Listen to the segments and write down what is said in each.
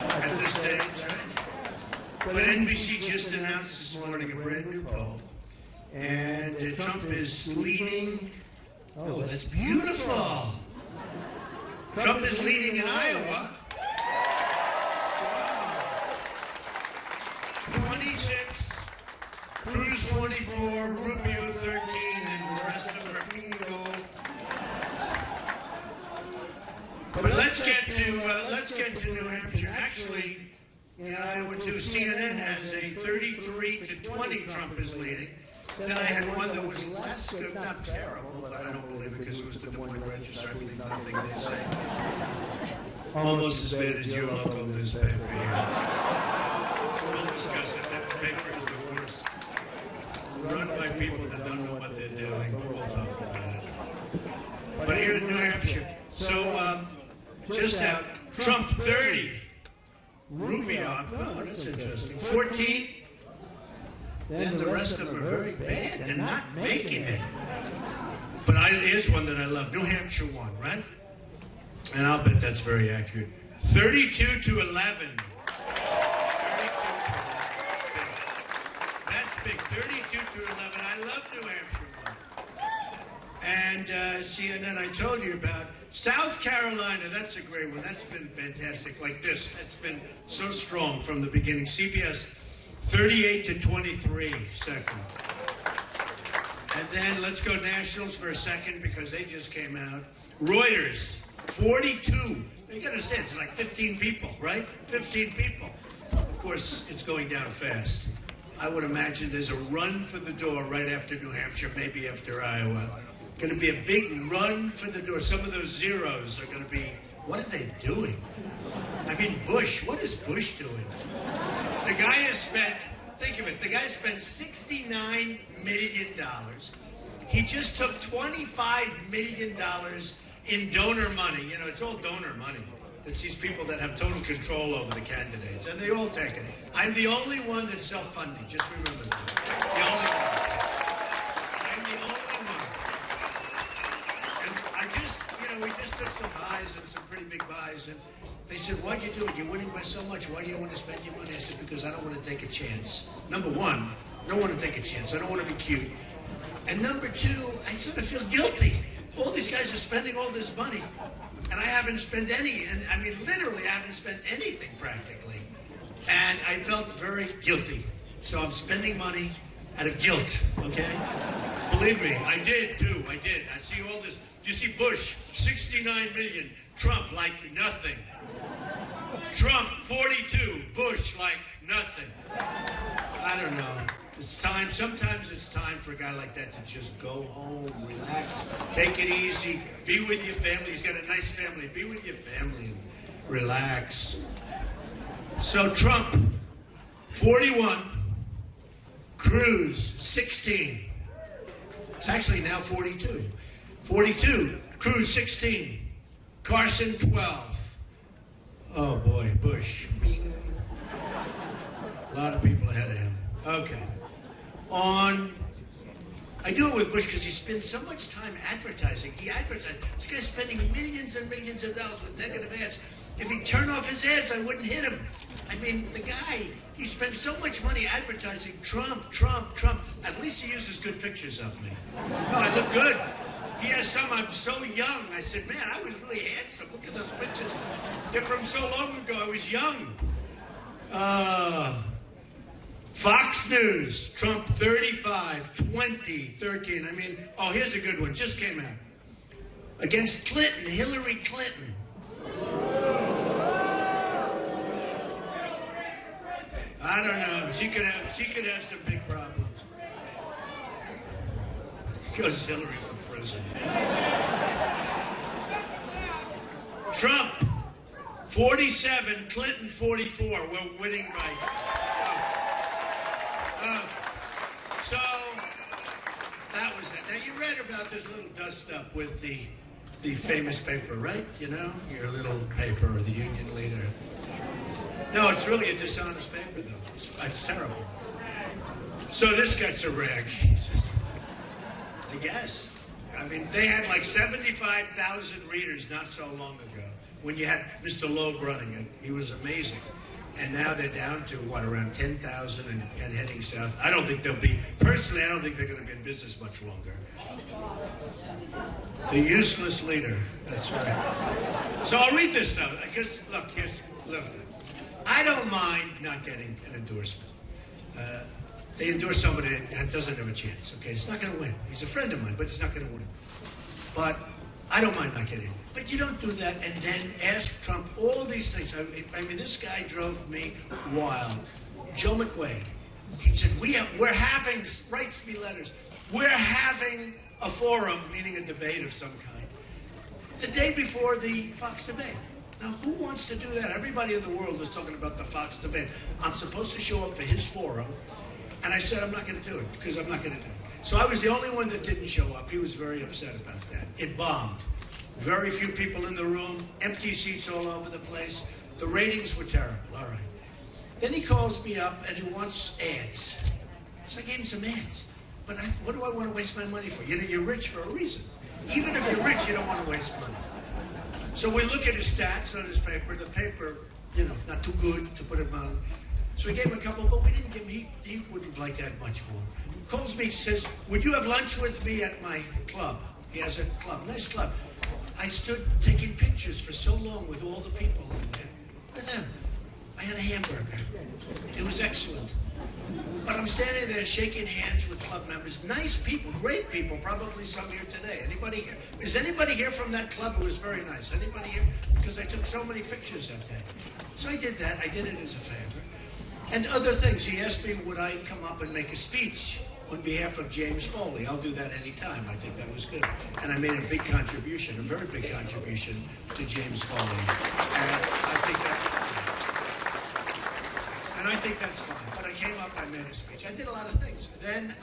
at this stage, right? But NBC just announced this morning a brand new poll, and Trump is leading. Oh, that's beautiful. Trump is leading in Iowa. 26, Cruz 24, Rubio 13, and the rest of them are bingo. But let's get to New Hampshire. Actually, in Iowa too, CNN has a 33-20 Trump is leading. Then I had one that was less good, not terrible, but I don't believe it because it was the Des Moines Register. I believe nothing they say. Almost as bad as your local newspaper here. We'll discuss it. That paper is the worst. Run by people that don't know what they're doing, but we'll talk about it. But here's New Hampshire. So, just out, Trump 30. Rubio, oh, that's interesting. 14. Then the rest of them are very bad. They're not making it. But here's one that I love. New Hampshire won, right? And I'll bet that's very accurate. 32-11. 32-11. That's big. 32-11. I love New Hampshire. And CNN, I told you about. South Carolina, that's a great one. That's been fantastic. Like this. That's been so strong from the beginning. CBS, 38-23, second. And then let's go Nationals for a second because they just came out. Reuters, 42. You got to understand, it's like 15 people, right? 15 people. Of course, it's going down fast. I would imagine there's a run for the door right after New Hampshire, maybe after Iowa. Going to be a big run for the door. Some of those zeros are going to be, what are they doing? I mean, Bush, what is Bush doing? The guy has spent, think of it, the guy spent $69 million. He just took $25 million in donor money. You know, it's all donor money. It's these people that have total control over the candidates, and they all take it. I'm the only one that's self-funding. Just remember that. The only one. I'm the only one. And we just took some buys and some pretty big buys, and they said, why'd you do it? You're winning by so much. Why do you want to spend your money? I said, because I don't want to take a chance. Number one, I don't want to take a chance. I don't want to be cute. And number two, I sort of feel guilty. All these guys are spending all this money, and I haven't spent any. And I mean, literally, I haven't spent anything practically. And I felt very guilty. So I'm spending money out of guilt, okay? Believe me, I did too. I did. I see all this. You see Bush, 69 million. Trump, like nothing. Trump, 42. Bush, like nothing. I don't know. It's time. Sometimes it's time for a guy like that to just go home, relax, take it easy, be with your family. He's got a nice family. Be with your family and relax. So Trump, 41. Cruz, 16. It's actually now 42. 42. Cruz, 16. Carson, 12. Oh, boy. Bush. Bing. A lot of people ahead of him. Okay. I do it with Bush because he spends so much time advertising. He advertises. This guy's spending millions and millions of dollars with negative ads. If he'd turn off his ads, I wouldn't hit him. I mean, the guy, he spends so much money advertising Trump, Trump, Trump. At least he uses good pictures of me. No, I look good. He has some, I'm so young. I said, man, I was really handsome. Look at those pictures. They're from so long ago. I was young. Fox News, Trump 35, 20, 13. I mean, oh, here's a good one. Just came out. Against Clinton, Hillary Clinton. I don't know. She could have some big problems. Goes Hillary from prison. Trump, 47, Clinton, 44. We're winning by... So, that was it. Now, you read about this little dust-up with the famous paper, right? You know, your little paper, or the union leader. No, it's really a dishonest paper, though. It's terrible. So this gets a rag. I guess. I mean, they had like 75,000 readers not so long ago. when you had Mr. Loeb running it. He was amazing. And now they're down to, what, around 10,000 and heading south. I don't think they'll be, personally, I don't think they're going to be in business much longer. The useless leader. That's right. So I'll read this, though. Because, look, here's, look. I don't mind not getting an endorsement. They endorse somebody that doesn't have a chance, okay? It's not going to win. He's a friend of mine, but he's not going to win. But I don't mind not getting it. But you don't do that and then ask Trump all these things. I mean, this guy drove me wild. Joe McQuaid. He said, we're having, writes me letters, we're having a forum, meaning a debate of some kind, the day before the Fox debate. Now, who wants to do that? Everybody in the world is talking about the Fox debate. I'm supposed to show up for his forum, and I said I'm not going to do it because I'm not going to do it. So I was the only one that didn't show up. He was very upset about that. It bombed. Very few people in the room, empty seats all over the place. The ratings were terrible. All right. Then he calls me up and he wants ads. So I gave him some ads. But what do I want to waste my money for? You know, you're rich for a reason. Even if you're rich, you don't want to waste money. So we look at his stats on his paper. The paper, you know, not too good to put him on. So we gave him a couple, but we didn't give him, he wouldn't have liked that much more. He calls me, says, would you have lunch with me at my club? He has a club, nice club. I stood taking pictures for so long with all the people in there. With them. I had a hamburger. It was excellent. But I'm standing there shaking hands with club members. Nice people, great people, probably some here today. Anybody here? Is anybody here from that club? It was very nice. Anybody here? Because I took so many pictures that day. So I did that. I did it as a favor. And other things. He asked me, would I come up and make a speech on behalf of James Foley? I'll do that anytime. I think that was good. And I made a big contribution, a very big contribution to James Foley. And I think that's fine. And I think that's fine. But I came up, I made a speech. I did a lot of things. Then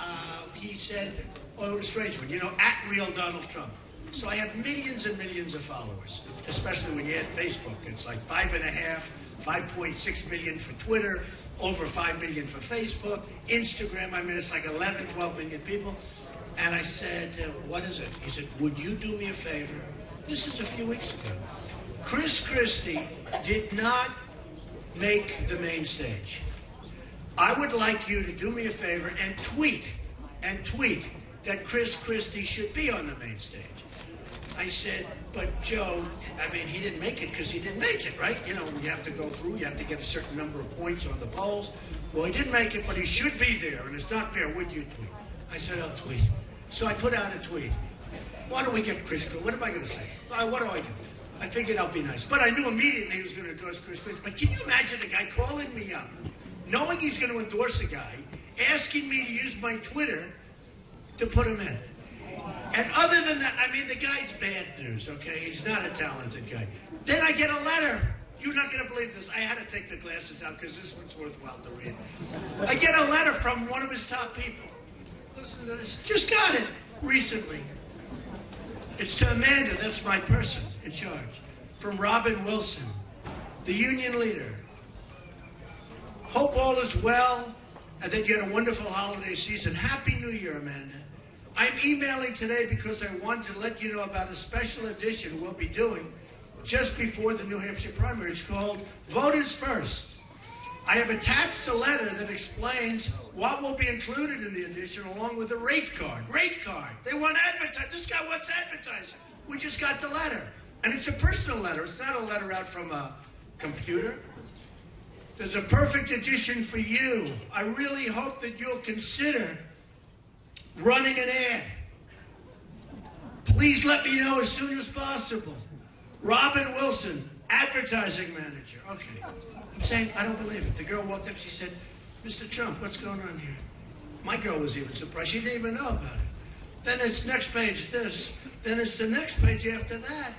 he said, oh, a strange one, you know, at real Donald Trump. So I have millions and millions of followers, especially when you add Facebook. It's like 5.6 million for Twitter, over 5 million for Facebook, Instagram, I mean, it's like 11, 12 million people. And I said, what is it? He said, would you do me a favor? This is a few weeks ago. Chris Christie did not make the main stage. I would like you to do me a favor and tweet that Chris Christie should be on the main stage. I said, but Joe, I mean, he didn't make it because he didn't make it, right? You know, you have to go through, you have to get a certain number of points on the polls. Well, he didn't make it, but he should be there, and it's not fair. Would you tweet? I said, I'll tweet. So I put out a tweet. Why don't we get Chris Christie? What am I going to say? What do I do? I figured I'll be nice. But I knew immediately he was going to endorse Chris Christie. But can you imagine a guy calling me up, knowing he's going to endorse a guy, asking me to use my Twitter to put him in? And other than that, I mean, the guy's bad news, okay? He's not a talented guy. Then I get a letter. You're not going to believe this. I had to take the glasses out because this one's worthwhile to read. I get a letter from one of his top people. Listen to this. Just got it recently. It's to Amanda, that's my person in charge. From Robin Wilson, the union leader. Hope all is well and that you had a wonderful holiday season. Happy New Year, Amanda. I'm emailing today because I wanted to let you know about a special edition we'll be doing just before the New Hampshire primary. It's called Voters First. I have attached a letter that explains what will be included in the edition along with a rate card. Rate card. They want advertising. This guy wants advertising. We just got the letter. And it's a personal letter. It's not a letter out from a computer. There's a perfect edition for you. I really hope that you'll consider running an ad. Please let me know as soon as possible. Robin Wilson, advertising manager. Okay. I'm saying, I don't believe it. The girl walked up, she said, Mr. Trump, what's going on here? My girl was even surprised. She didn't even know about it. Then it's next page this. Then it's the next page after that.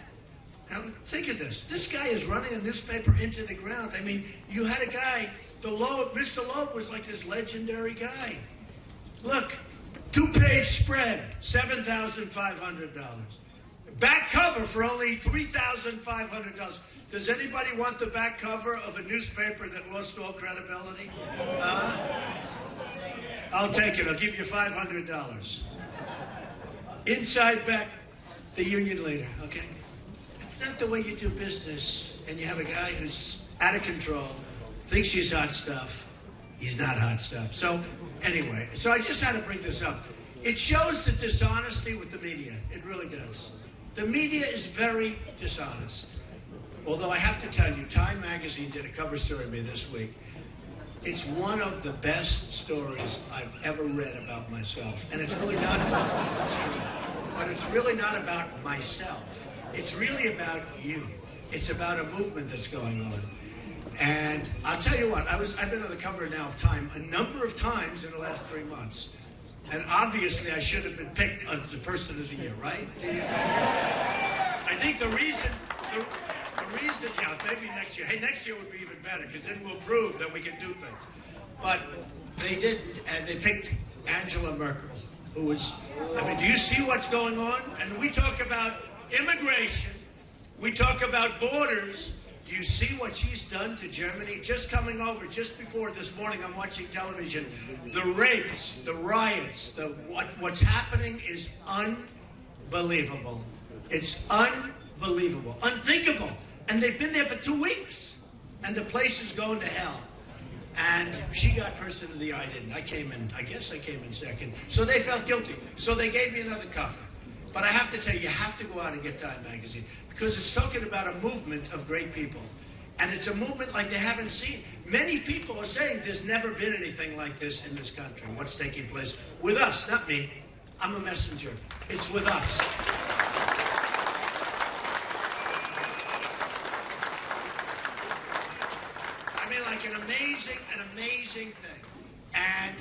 Now, think of this. This guy is running a newspaper into the ground. I mean, you had a guy, Mr. Loeb was like this legendary guy. Look. 2-page spread, $7,500. Back cover for only $3,500. Does anybody want the back cover of a newspaper that lost all credibility? I'll take it. I'll give you $500. Inside back, the union leader, okay? That's not the way you do business. And you have a guy who's out of control, thinks he's hot stuff. He's not hot stuff. So anyway, so I just had to bring this up. It shows the dishonesty with the media. It really does. The media is very dishonest. Although I have to tell you, Time Magazine did a cover story of me this week. It's one of the best stories I've ever read about myself. And it's really not about me, but it's really not about myself. It's really about you. It's about a movement that's going on. And I'll tell you what, I've been on the cover now of Time a number of times in the last 3 months. And obviously I should have been picked as the person of the year, right? I think the reason, yeah, maybe next year. Hey, next year would be even better, because then we'll prove that we can do things. But they did, and they picked Angela Merkel, who was, I mean, do you see what's going on? And we talk about immigration, we talk about borders. Do you see what she's done to Germany? Just coming over, just before this morning, I'm watching television. The rapes, the riots, what's happening is unbelievable. It's unbelievable, unthinkable. And they've been there for 2 weeks. And the place is going to hell. And she got person of the year. I didn't. I guess I came in second. So they felt guilty. So they gave me another cover. But I have to tell you, you have to go out and get Time Magazine, because it's talking about a movement of great people. And it's a movement like they haven't seen. Many people are saying there's never been anything like this in this country. What's taking place with us, not me. I'm a messenger. It's with us. I mean, like an amazing thing. And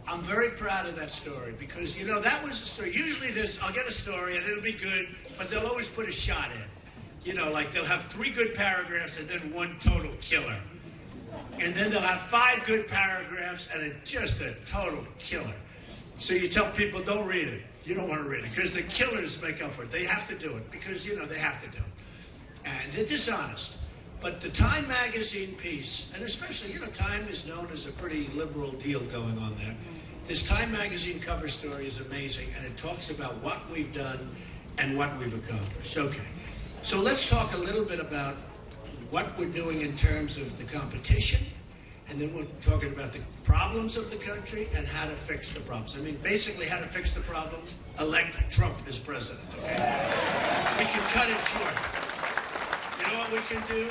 I'm very proud of that story, because, you know, that was a story. Usually I'll get a story and it'll be good, but they'll always put a shot in. You know, like they'll have 3 good paragraphs and then 1 total killer. And then they'll have 5 good paragraphs and just a total killer. So you tell people, don't read it. You don't want to read it, because the killers make up for it. They have to do it, because, you know, they have to do it. And they're dishonest. But the Time Magazine piece, and especially, you know, Time is known as a pretty liberal deal going on there. This Time Magazine cover story is amazing, and it talks about what we've done and what we've accomplished. Okay, so let's talk a little bit about what we're doing in terms of the competition, and then we're talking about the problems of the country and how to fix the problems. I mean, basically, how to fix the problems: elect Trump as president, okay? We can cut it short. You know what we can do?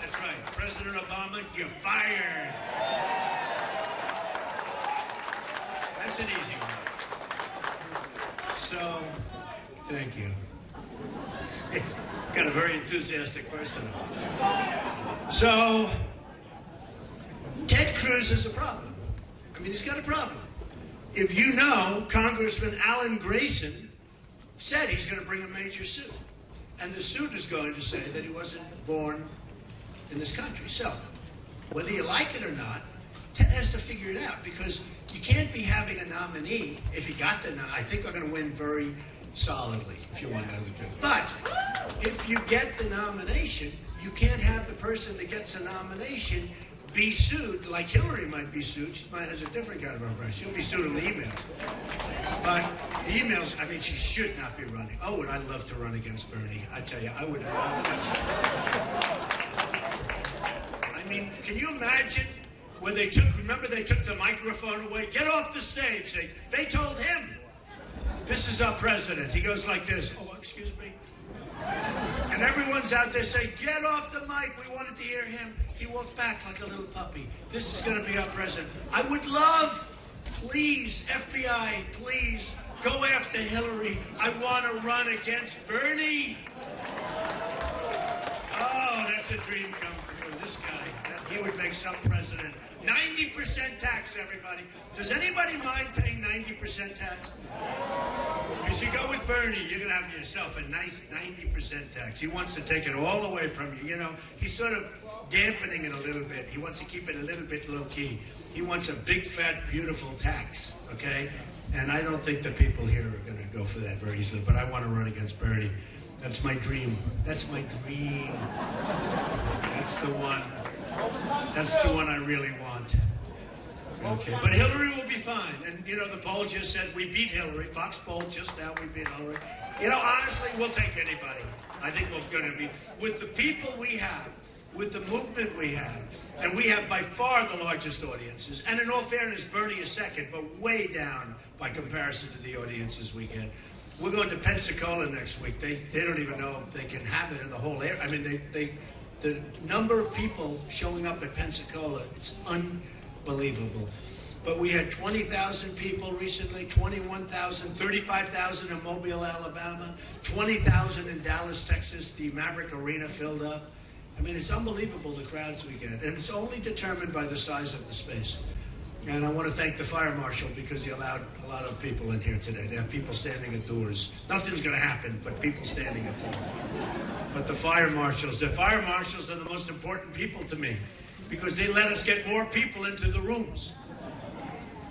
That's right. President Obama, you're fired. That's an easy one. So, thank you. Got a very enthusiastic person. So, Ted Cruz is a problem. I mean, he's got a problem. If you know, Congressman Alan Grayson said he's going to bring a major suit. And the suit is going to say that he wasn't born in this country. So, whether you like it or not, Ted has to figure it out, because you can't be having a nominee if he got the I think I'm going to win very solidly, if you want to know the truth. But if you get the nomination, you can't have the person that gets a nomination be sued, like Hillary might be sued. She might has a different kind of impression. She'll be sued on the emails. But the emails, I mean, she should not be running. Oh, would I love to run against Bernie? I tell you, I would love that. I mean, can you imagine where they took the microphone away? Get off the stage. They told him, this is our president. He goes like this. Oh, excuse me. And everyone's out there saying, get off the mic. We wanted to hear him. He walked back like a little puppy. This is going to be our president. I would love, please, FBI, please, go after Hillary. I want to run against Bernie. Oh, that's a dream come true. This guy, he would make some president. 90% tax, everybody. Does anybody mind paying 90% tax? Because you go with Bernie, you're going to have yourself a nice 90% tax. He wants to take it all away from you. You know, he's sort of dampening it a little bit. He wants to keep it a little bit low-key. He wants a big, fat, beautiful tax, okay? And I don't think the people here are going to go for that very easily, but I want to run against Bernie. That's my dream. That's my dream. That's the one. That's the one I really want. Okay. But Hillary will be fine. And, you know, the poll just said we beat Hillary. Fox poll just now, we beat Hillary. You know, honestly, we'll take anybody. I think we're going to be, with the people we have, with the movement we have, and we have by far the largest audiences. And in all fairness, Bernie is second, but way down by comparison to the audiences we get. We're going to Pensacola next week. They don't even know if they can have it in the whole area. I mean, the number of people showing up at Pensacola, it's unbelievable. But we had 20,000 people recently, 21,000, 35,000 in Mobile, Alabama, 20,000 in Dallas, Texas. The Maverick Arena filled up. I mean, it's unbelievable the crowds we get. And it's only determined by the size of the space. And I want to thank the fire marshal because he allowed a lot of people in here today. They have people standing at doors. Nothing's going to happen, but people standing at doors. But the fire marshals are the most important people to me because they let us get more people into the rooms.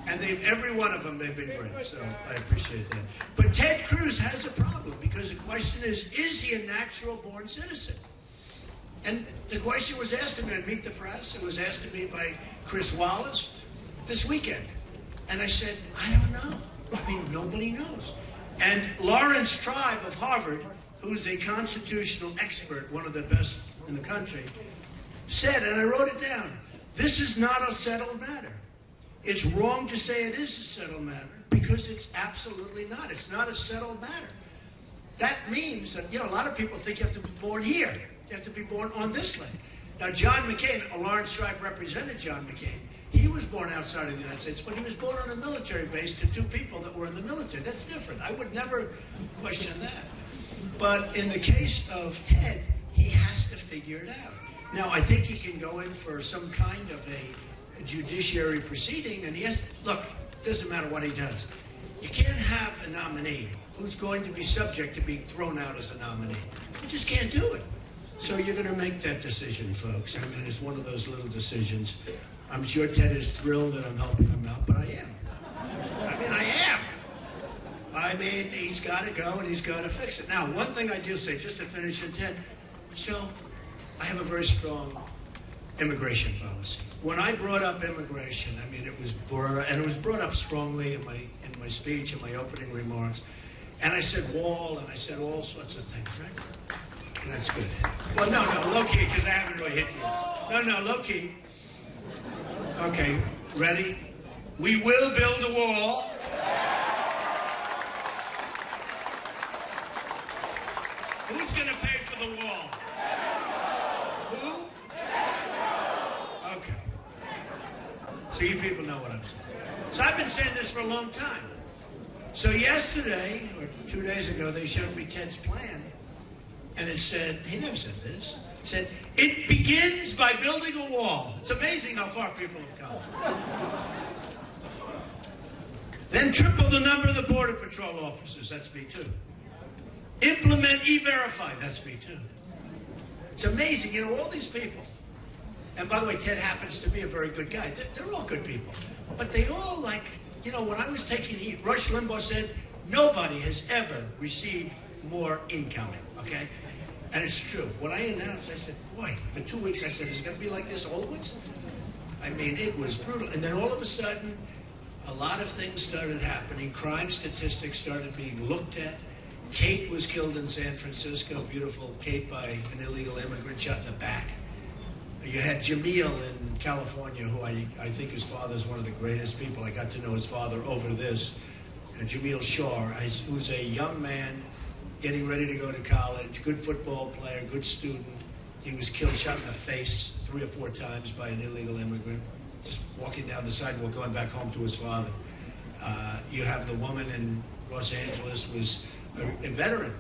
And every one of them, they've been great, so I appreciate that. But Ted Cruz has a problem because the question is he a natural-born citizen? And the question was asked to me at Meet the Press. It was asked to me by Chris Wallace this weekend. And I said, I don't know. I mean, nobody knows. And Lawrence Tribe of Harvard, who's a constitutional expert, one of the best in the country, said, and I wrote it down, this is not a settled matter. It's wrong to say it is a settled matter because it's absolutely not. It's not a settled matter. That means that, you know, a lot of people think you have to be born here. You have to be born on this land. Now, John McCain, Lawrence Tribe represented John McCain. He was born outside of the United States, but he was born on a military base to two people that were in the military. That's different. I would never question that. But in the case of Ted, he has to figure it out. Now, I think he can go in for some kind of a judiciary proceeding, and he has to, look, it doesn't matter what he does. You can't have a nominee who's going to be subject to being thrown out as a nominee. You just can't do it. So you're going to make that decision, folks. I mean, it's one of those little decisions. I'm sure Ted is thrilled that I'm helping him out, but I am. I am. I mean, he's got to go and he's got to fix it. Now, one thing I do say, just to finish on Ted, so I have a very strong immigration policy. When I brought up immigration, I mean, it was brought up strongly in my speech, in my opening remarks. And I said wall, and I said all sorts of things, right? And that's good. Well, no, low-key, because I haven't really hit you. No, low-key. Okay, ready? We will build a wall. Who's going to pay for the wall? Who? Okay. So you people know what I'm saying. So I've been saying this for a long time. So yesterday, or 2 days ago, they showed me Ted's plan. And it said, he never said this, it said, it begins by building a wall. It's amazing how far people have come. Then triple the number of the Border Patrol officers, that's me too. Implement E-Verify, that's me too. It's amazing, you know, all these people. And by the way, Ted happens to be a very good guy. They're all good people. But they all like, you know, when I was taking heat, Rush Limbaugh said, nobody has ever received more incoming, okay? And it's true. When I announced, I said, boy, for 2 weeks, I said, is it going to be like this always? I mean, it was brutal. And then all of a sudden, a lot of things started happening. Crime statistics started being looked at. Kate was killed in San Francisco, beautiful Kate, by an illegal immigrant shot in the back. You had Jamil in California, who I think his father is one of the greatest people. I got to know his father over this. Jamil Shaw, who's a young man getting ready to go to college, good football player, good student. He was killed, shot in the face 3 or 4 times by an illegal immigrant, just walking down the sidewalk, going back home to his father. You have the woman in Los Angeles, was a veteran,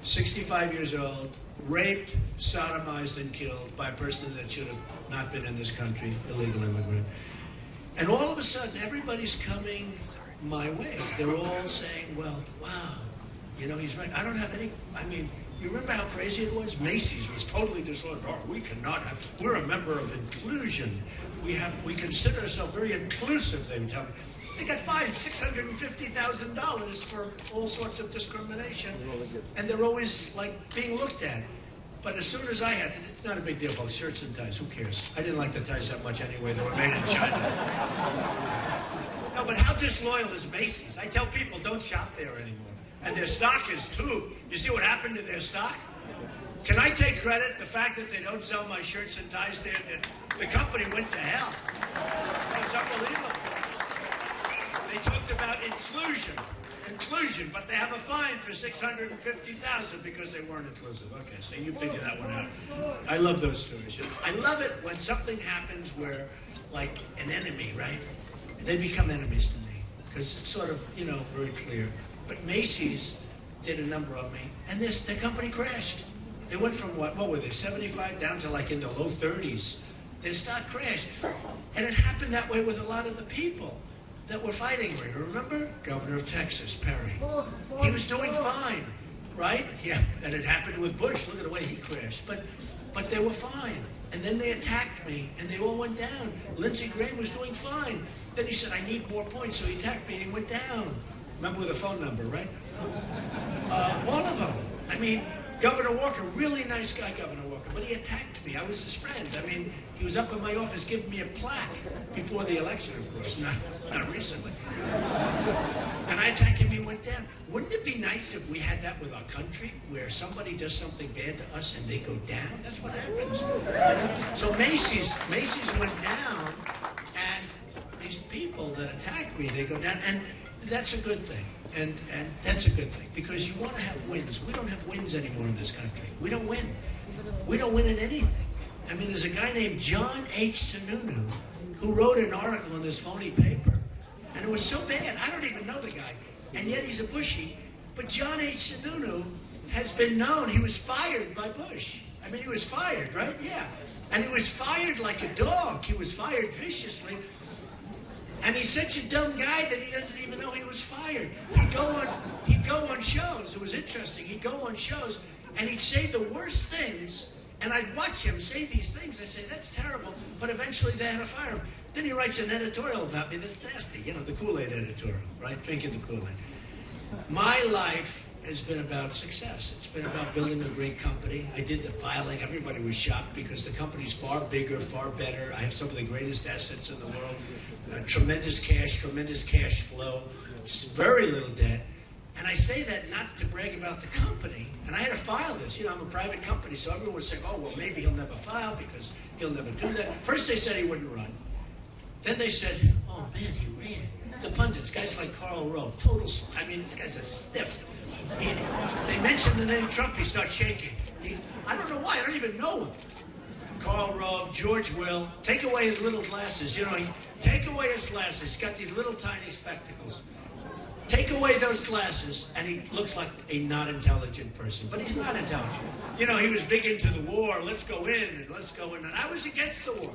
65 years old, raped, sodomized, and killed by a person that should have not been in this country, illegal immigrant. And all of a sudden, everybody's coming my way. They're all saying, well, wow, you know, he's right. I don't have any, I mean, you remember how crazy it was? Macy's was totally disordered. Oh, we cannot have, we're a member of inclusion. We consider ourselves very inclusive, they would tell me. They got fined $650,000 for all sorts of discrimination. And they're always, like, being looked at. But as soon as I had, it's not a big deal, folks, shirts and ties, who cares? I didn't like the ties that much anyway, they were made in China. No, but how disloyal is Macy's? I tell people, don't shop there anymore. And their stock is too. You see what happened to their stock? Can I take credit? The fact that they don't sell my shirts and ties there, the company went to hell. Oh, it's unbelievable. They talked about inclusion, but they have a fine for $650,000 because they weren't inclusive. Okay, so you figure that one out. I love those stories. I love it when something happens where, like, an enemy, right? They become enemies to me because it's sort of, very clear. But Macy's did a number on me, and their company crashed. They went from what were they, 75 down to like in the low 30s. Their stock crashed. And it happened that way with a lot of the people that were fighting for it. Remember? Governor of Texas, Perry. He was doing fine, right? Yeah, and it happened with Bush. Look at the way he crashed. But they were fine. And then they attacked me, and they all went down. Lindsey Graham was doing fine. Then he said, I need more points, so he attacked me, and he went down. Remember with the phone number, right? All of them. I mean, Governor Walker, really nice guy, Governor Walker, but he attacked me. I was his friend. I mean, he was up in my office giving me a plaque before the election, of course, not recently. And I attacked him, he went down. Wouldn't it be nice if we had that with our country, where somebody does something bad to us and they go down? That's what happens. So Macy's went down, and these people that attack me, they go down, and that's a good thing. And that's a good thing, because you want to have wins. We don't have wins anymore in this country. We don't win. We don't win in anything. I mean, there's a guy named John H. Sununu who wrote an article in this phony paper, and it was so bad. I don't even know the guy, and yet he's a Bushie. But John H. Sununu has been known. He was fired by Bush. I mean, he was fired, right? Yeah. And he was fired like a dog. He was fired viciously. And he's such a dumb guy that he doesn't even know he was fired. He'd go on shows. It was interesting. He'd go on shows, and he'd say the worst things, and I'd watch him say these things. I'd say, that's terrible. But eventually they had to fire him. Then he writes an editorial about me that's nasty. The Kool-Aid editorial, right? Drinking the Kool-Aid. My life has been about success. It's been about building a great company. I did the filing. Everybody was shocked because the company's far bigger, far better. I have some of the greatest assets in the world. Tremendous cash flow, just very little debt. And I say that not to brag about the company. And I had to file this. I'm a private company, so everyone would say, oh, well, maybe he'll never file because he'll never do that. First they said he wouldn't run. Then they said, oh, man, he ran. The pundits, guys like Karl Rove, this guy's a stiff. They mentioned the name Trump, he starts shaking. I don't know why, I don't even know him. Karl Rove, George Will, take away his little glasses. Take away his glasses. He's got these little tiny spectacles. Take away those glasses, and he looks like a not intelligent person. But he's not intelligent. He was big into the war. Let's go in, and let's go in. And I was against the war.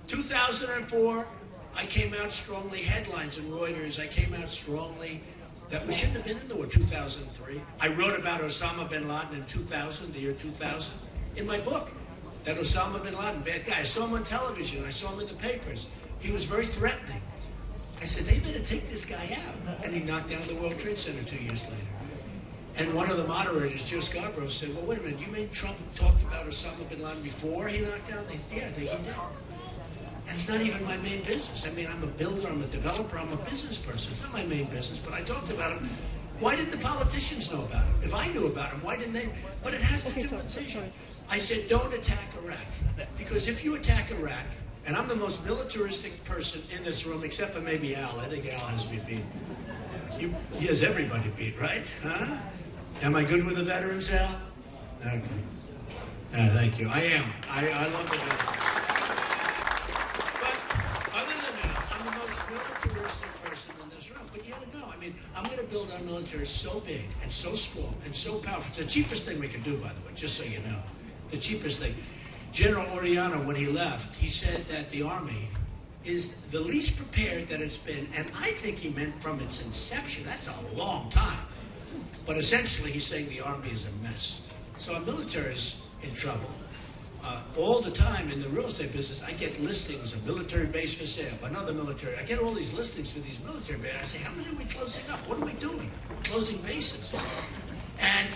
2004, I came out strongly. Headlines in Reuters, I came out strongly that we shouldn't have been in the war. 2003. I wrote about Osama bin Laden in 2000, the year 2000, in my book. That Osama bin Laden, bad guy. I saw him on television. I saw him in the papers. He was very threatening. I said, they better take this guy out. And he knocked down the World Trade Center 2 years later. And one of the moderators, Joe Scarborough, said, well, wait a minute, you mean Trump talked about Osama bin Laden before he knocked down? Yeah, he did. And it's not even my main business. I mean, I'm a builder, I'm a developer, I'm a business person. It's not my main business, but I talked about him. Why didn't the politicians know about him? If I knew about him, why didn't they? But it has to do with vision. I said, don't attack Iraq. Because if you attack Iraq, and I'm the most militaristic person in this room, except for maybe Al. I think Al has me beat. He has everybody beat, right? Huh? Am I good with the veterans, Al? Okay. Thank you. I am. I love the veterans. But other than that, I'm the most militaristic person in this room. But you got to know, I'm going to build our military so big and so strong and so powerful. It's the cheapest thing we can do, by the way, just so you know. The cheapest thing. General Oriana, when he left, he said that the Army is the least prepared that it's been, and I think he meant from its inception. That's a long time. But essentially, he's saying the Army is a mess. So our military is in trouble. All the time in the real estate business, I get listings of military base for sale, another military. I get all these listings for these military bases. I say, how many are we closing up? What are we doing? Closing bases. And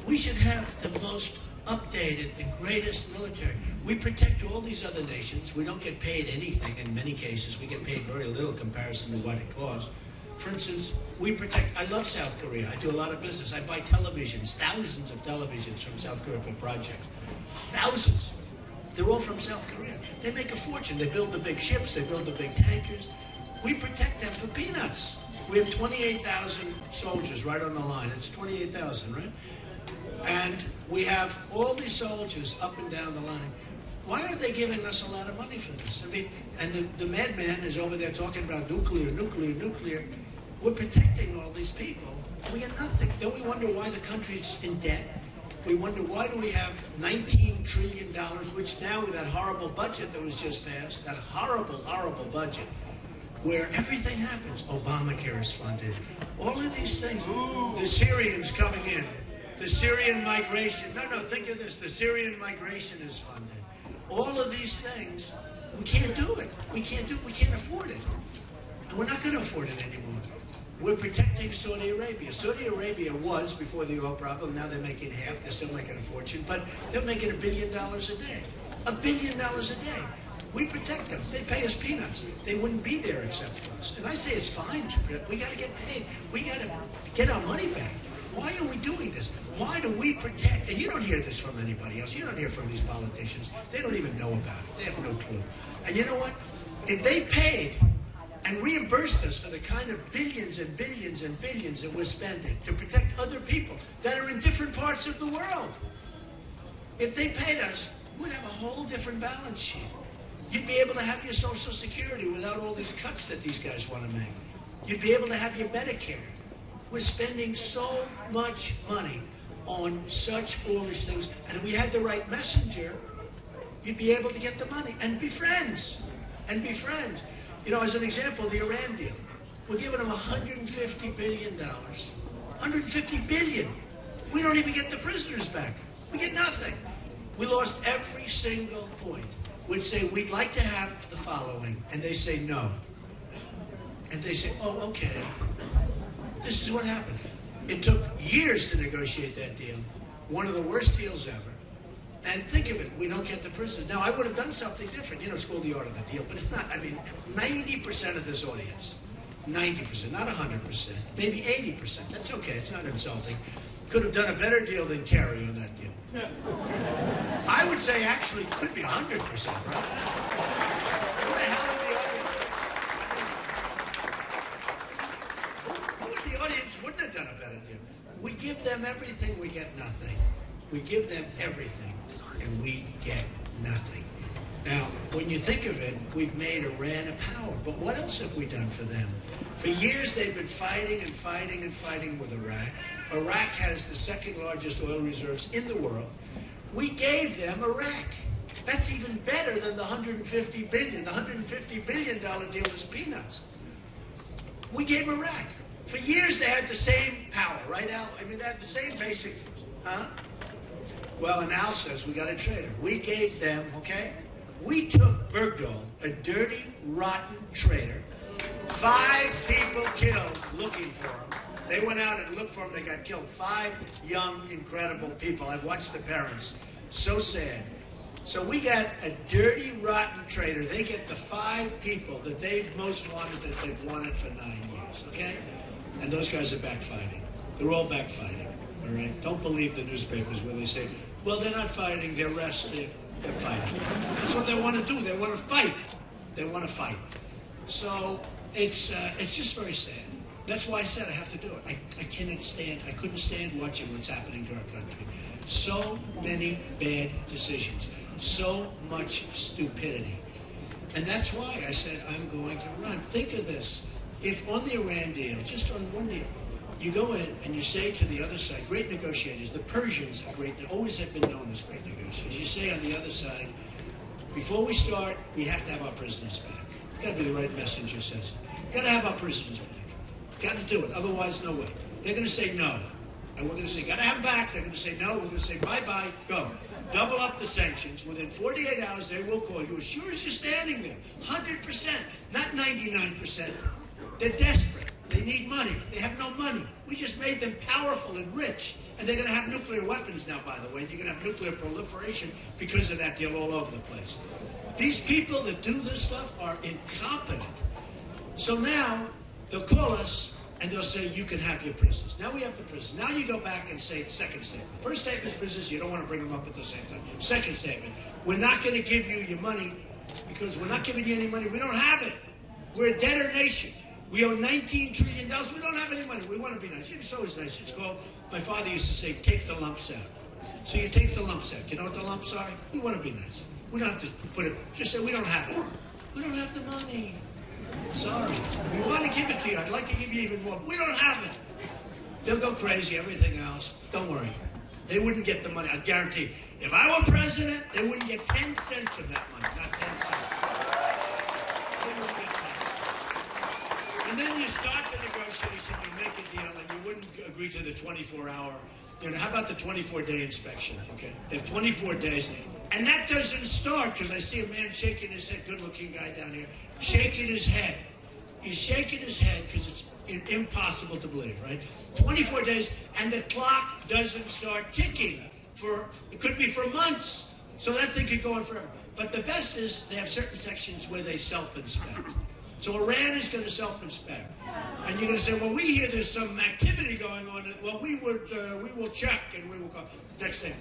we should have the most updated, the greatest military. We protect all these other nations. We don't get paid anything in many cases. We get paid very little in comparison to what it costs. For instance, we protect, I love South Korea. I do a lot of business. I buy televisions, thousands of televisions from South Korea for projects. Thousands. They're all from South Korea. They make a fortune. They build the big ships. They build the big tankers. We protect them for peanuts. We have 28,000 soldiers right on the line. It's 28,000, right? And we have all these soldiers up and down the line. Why aren't they giving us a lot of money for this? I mean, and the madman is over there talking about nuclear. We're protecting all these people. We get nothing. Then we wonder why the country's in debt. We wonder why do we have $19 trillion, which now with that horrible budget that was just passed, that horrible, horrible budget, where everything happens. Obamacare is funded. All of these things. The Syrians coming in. The Syrian migration. No, think of this. The Syrian migration is funded. All of these things, we can't do it. We can't afford it. And we're not going to afford it anymore. We're protecting Saudi Arabia. Saudi Arabia was, before the oil problem, now they're making half. They're still making a fortune, but they're making $1 billion a day. $1 billion a day. We protect them. They pay us peanuts. They wouldn't be there except for us. And I say it's fine. We got to get paid. We got to get our money back. Why are we doing this? Why do we protect? And you don't hear this from anybody else. You don't hear from these politicians. They don't even know about it. They have no clue. And you know what? If they paid and reimbursed us for the kind of billions and billions and billions that we're spending to protect other people that are in different parts of the world, if they paid us, we'd have a whole different balance sheet. You'd be able to have your Social Security without all these cuts that these guys want to make. You'd be able to have your Medicare. We're spending so much money on such foolish things. And if we had the right messenger, you'd be able to get the money and be friends. And be friends. You know, as an example, the Iran deal. We're giving them $150 billion. $150 billion. We don't even get the prisoners back. We get nothing. We lost every single point. We'd say, we'd like to have the following. And they say no. And they say, oh, okay. This is what happened. It took years to negotiate that deal. One of the worst deals ever. And think of it, we don't get the prisoners. Now, I would have done something different. You know, it's called the art of the deal, but it's not. I mean, 90% of this audience, 90%, not 100%, maybe 80%. That's okay. It's not insulting. Could have done a better deal than Kerry on that deal. I would say, actually, it could be 100%, right? What the hell is the audience wouldn't have done a better deal. We give them everything, we get nothing. We give them everything, and we get nothing. Now, when you think of it, we've made Iran a power. But what else have we done for them? For years, they've been fighting and fighting and fighting with Iraq. Iraq has the second largest oil reserves in the world. We gave them Iraq. That's even better than the $150 billion. The $150 billion deal is peanuts. We gave Iraq. For years, they had the same power, right, Al? I mean, they had the same basic, huh? Well, and Al says we got a traitor. We gave them, okay? We took Bergdahl, a dirty, rotten traitor. 5 people killed looking for him. They went out and looked for him. They got killed. 5 young, incredible people. I've watched the parents. So sad. So we got a dirty, rotten traitor. They get the 5 people that they've most wanted, that they've wanted for 9 years, okay? And those guys are back fighting. They're all back fighting, all right? Don't believe the newspapers where they say, well, they're not fighting, they're resting. They're fighting. That's what they want to do. They want to fight. They want to fight. So it's just very sad. That's why I said I have to do it. I couldn't stand watching what's happening to our country. So many bad decisions. So much stupidity. And that's why I said I'm going to run. Think of this. If on the Iran deal, just on one deal, you go in and you say to the other side, great negotiators, the Persians are great, always have been known as great negotiators. You say on the other side, before we start, we have to have our prisoners back. Got to be the right messenger says it. Got to have our prisoners back. Got to do it. Otherwise, no way. They're going to say no. And we're going to say, got to have them back. They're going to say no. We're going to say, bye-bye, go. Double up the sanctions. Within 48 hours, they will call you as sure as you're standing there. 100%, not 99%. They're desperate. They need money. They have no money. We just made them powerful and rich. And they're going to have nuclear weapons now, by the way. They're going to have nuclear proliferation because of that deal all over the place. These people that do this stuff are incompetent. So now, They'll call us and they'll say, you can have your prisoners. Now we have the prisoners. Now you go back and say, second statement. First statement is prisoners. You don't want to bring them up at the same time. Second statement, we're not going to give you your money because we're not giving you any money. We don't have it. We're a debtor nation. We owe $19 trillion. We don't have any money. We want to be nice. It's always nice. It's called, my father used to say, take the lumps out. So you take the lumps out. You know what the lumps are? We want to be nice. We don't have to put it, just say we don't have it. We don't have the money. Sorry. We want to give it to you. I'd like to give you even more. We don't have it. They'll go crazy, everything else. Don't worry. They wouldn't get the money. I guarantee. If I were president, they wouldn't get 10 cents of that money. Not 10 cents. They wouldn't get 10 cents. And then you start the negotiation, you make a deal, and you wouldn't agree to the 24-hour. You know, how about the 24-day inspection? Okay. They have 24 days. And that doesn't start, because I see a man shaking his head, good-looking guy down here, shaking his head. He's shaking his head because it's impossible to believe, right? 24 days, and the clock doesn't start ticking for, it could be for months. So that thing could go on forever. But the best is they have certain sections where they self-inspect. So Iran is going to self-inspect. And you're going to say, well, we hear there's some activity going on. Well, we will check and we will call. Next thing.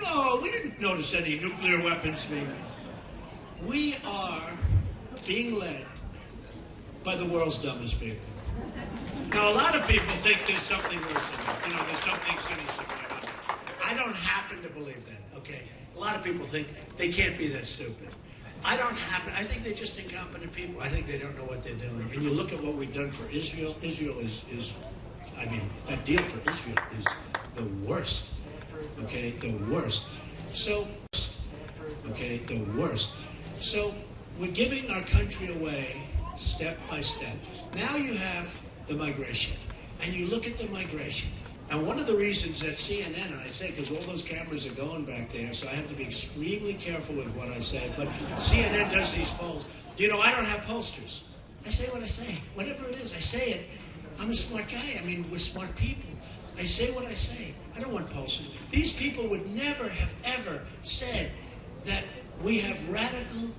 No, we didn't notice any nuclear weapons being made. We are being led by the world's dumbest people. Now, a lot of people think there's something worse than that. You know, there's something sinister going on. I don't happen to believe that, okay? A lot of people think they can't be that stupid. I think they're just incompetent people. I think they don't know what they're doing. And you look at what we've done for Israel. Israel is I mean, that deal for Israel is the worst. Okay, the worst. So, we're giving our country away step by step. Now you have the migration, and you look at the migration. And one of the reasons that CNN, and I say because all those cameras are going back there, so I have to be extremely careful with what I say, but CNN does these polls. You know, I don't have pollsters. I say what I say. Whatever it is, I say it. I'm a smart guy. I mean, we're smart people. I say what I say. I don't want pollsters. These people would never have ever said that we have radical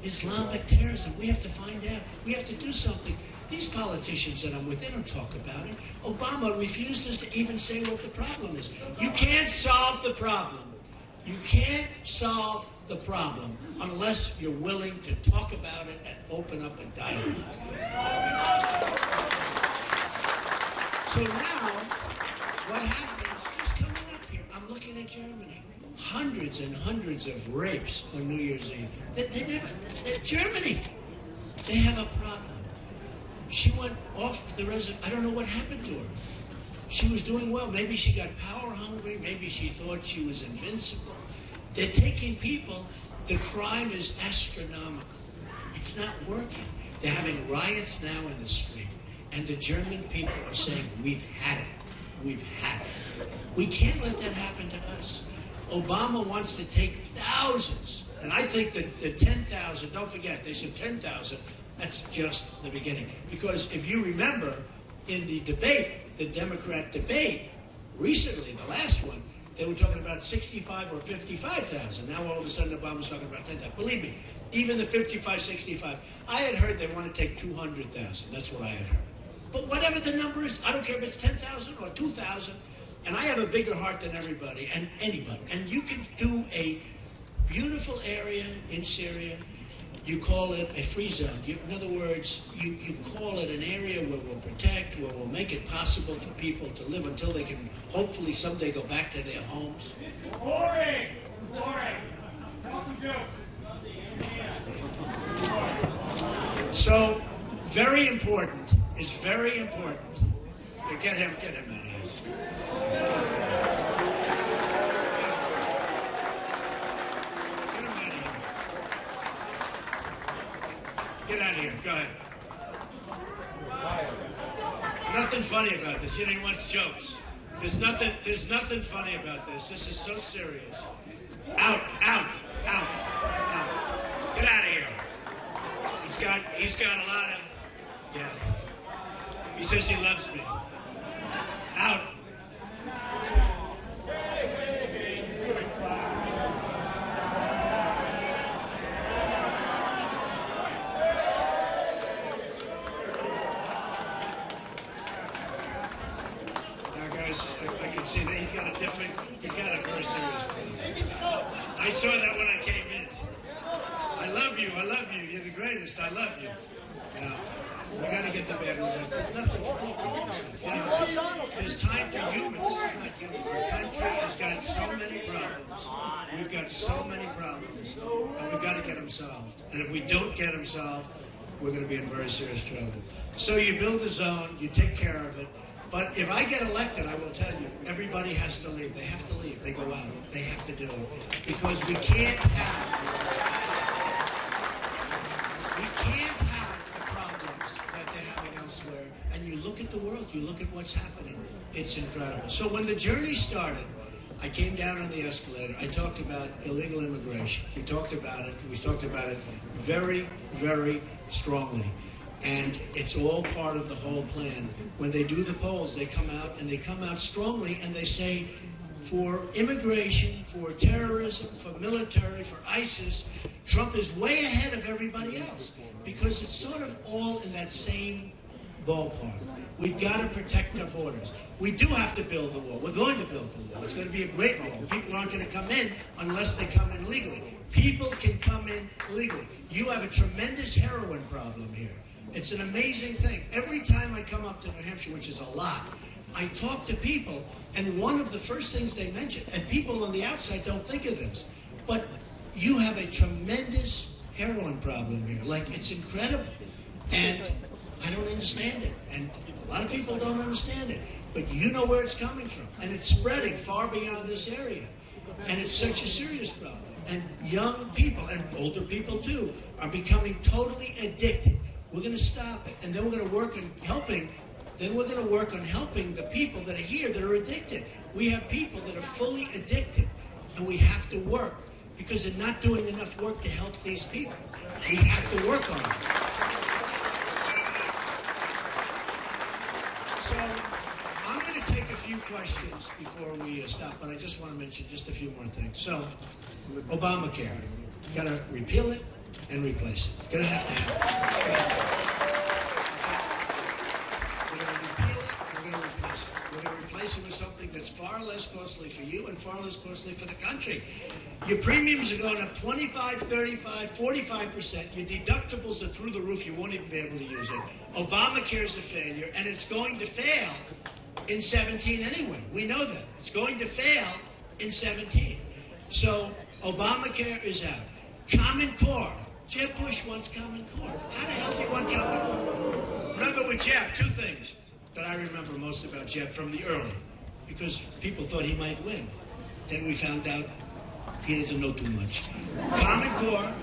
Islamic terrorism. We have to find out. We have to do something. These politicians that I'm with, they don't talk about it. Obama refuses to even say what the problem is. You can't solve the problem. You can't solve the problem unless you're willing to talk about it and open up a dialogue. So now, what happens, just coming up here, I'm looking at Germany. Hundreds and hundreds of rapes on New Year's Eve. They're Germany. They have a problem. She went off the reservation. I don't know what happened to her. She was doing well. Maybe she got power hungry. Maybe she thought she was invincible. They're taking people. The crime is astronomical. It's not working. They're having riots now in the street. And the German people are saying, we've had it. We've had it. We can't let that happen to us. Obama wants to take thousands. And I think that the 10,000, don't forget, they said 10,000. That's just the beginning. Because if you remember, in the debate, the Democrat debate, recently, the last one, they were talking about 65 or 55,000. Now all of a sudden Obama's talking about 10,000. Believe me, even the 55, 65, I had heard they want to take 200,000. That's what I had heard. But whatever the number is, I don't care if it's 10,000 or 2,000. And I have a bigger heart than everybody and anybody. And you can do a beautiful area in Syria. You call it a free zone. In other words, you call it an area where we'll protect, where we'll make it possible for people to live until they can hopefully someday go back to their homes. Boring! Boring! Tell some jokes. So, very important. It's very important. Get him out of here. Get out of here. Go ahead. Nothing funny about this. You know, he wants jokes. There's nothing funny about this. This is so serious. Out. Get out of here. He's got a lot of, yeah. He says he loves me. Out. don't see that. He's got a very serious problem. I saw that when I came in. I love you. You're the greatest. I love you. Now, we got to get the bad news out. There's nothing for there's time for humor. This is not humor. Our country has got so many problems. We've got so many problems, and we've got to get them solved. And if we don't get them solved, we're going to be in very serious trouble. So you build a zone, you take care of it. But if I get elected, I will tell you, everybody has to leave. They have to leave. They go out. They have to do it. Because we can't have the problems that they're having elsewhere. And you look at the world, you look at what's happening. It's incredible. So when the journey started, I came down on the escalator. I talked about illegal immigration. We talked about it. We talked about it very, very strongly. And it's all part of the whole plan. When they do the polls, they come out strongly, and they say, for immigration, for terrorism, for military, for ISIS, Trump is way ahead of everybody else. Because it's sort of all in that same ballpark. We've got to protect our borders. We do have to build the wall. We're going to build the wall. It's going to be a great wall. People aren't going to come in unless they come in legally. People can come in legally. You have a tremendous heroin problem here. It's an amazing thing. Every time I come up to New Hampshire, which is a lot, I talk to people, and one of the first things they mention, and people on the outside don't think of this, but you have a tremendous heroin problem here. Like, it's incredible. And I don't understand it. And a lot of people don't understand it. But you know where it's coming from. And it's spreading far beyond this area. And it's such a serious problem. And young people, and older people too, are becoming totally addicted. We're going to stop it. And then we're going to work on helping. Then we're going to work on helping the people that are here that are addicted. We have people that are fully addicted. And we have to work. Because they're not doing enough work to help these people. We have to work on it. So I'm going to take a few questions before we stop, but I just want to mention just a few more things. So, Obamacare, got to repeal it and replace it. Going to have to happen. We're going to repeal it. We're going to replace it. We're going to replace it with something that's far less costly for you and far less costly for the country. Your premiums are going up 25, 35, 45%. Your deductibles are through the roof. You won't even be able to use it. Obamacare is a failure, and it's going to fail in 17 anyway. We know that. It's going to fail in 17. So Obamacare is out. Common Core. Jeb Bush wants Common Core. How the hell do you want Common Core? Remember with Jeb, two things that I remember most about Jeb from the early, because people thought he might win. Then we found out he doesn't know too much. Common Core.